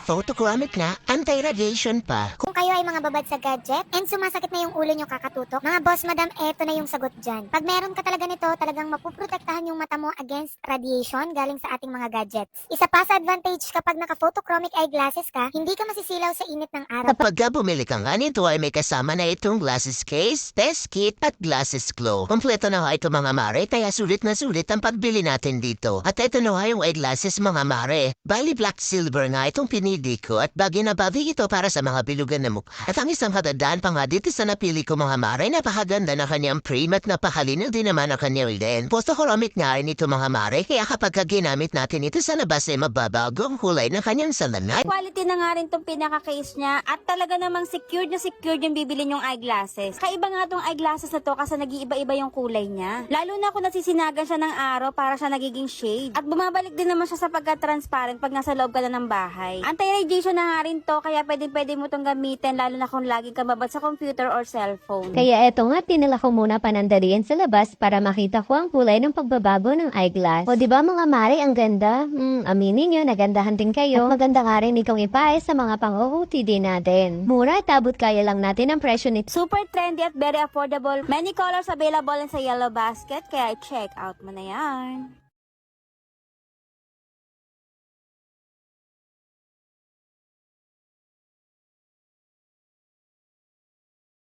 photochromic na, anti-radiation pa. Kung kayo ay mga babad sa gadget and sumasakit na yung ulo nyo kakatutok, mga boss madam, eto na yung sagot dyan. Pag meron ka talaga nito, talagang mapuprotektahan yung mata mo against radiation galing sa ating mga gadgets. Isa pa sa advantage kapag naka-photochromic eyeglasses ka, hindi ka masisilaw sa init ng araw. Kapag bumili ka nga nito ay may kasama na itong glasses case, test kit at glasses glow. Kompleto na nga ito mga mare, kaya sulit na sulit ang pagbili natin dito. At ito na nga yung eyeglasses mga mare. Bali black silver nga itong pinili ko at bagay na bagay ito para sa mga bilugan na mukha. At ang isang katandaan pa nga dito sa napili ko mga mare, napakaganda na kanyang frame at napakalinaw din naman ang kanyang lens. Photochromic nga rin ito mga mare, kaya kapag ginamit natin ito sa labas ay mababago ang kulay ng kanyang salamin. Quality na nga rin tong pinaka-case niya at talaga namang secured yung bibilin yung eyeglasses. Kaiba nga tong eyeglasses na to kasi nag-iiba-iba yung kulay niya. Lalo na kung nasisinagan siya ng araw para siya nagiging shade. At bumabalik din naman siya sa pagka-transparent pag nasa loob ka na ng bahay. Anti-radiation na nga rin to kaya pwede mo tong gamitin lalo na kung laging ka babad sa computer or cellphone. Kaya eto nga, tinila ko muna panandalian sa labas para makita ko ang kulay ng pagbabago ng eyeglass. O diba mga mare, ang ganda? Aminin nyo, nagandahan din kayo. At maganda nga rin ikong ipaes sa mga pang-OOTD natin. Mura at abot kaya lang natin ang presyo nito. Super trendy at very affordable. Many colors available sa Yellow Basket kaya check out mo na yan.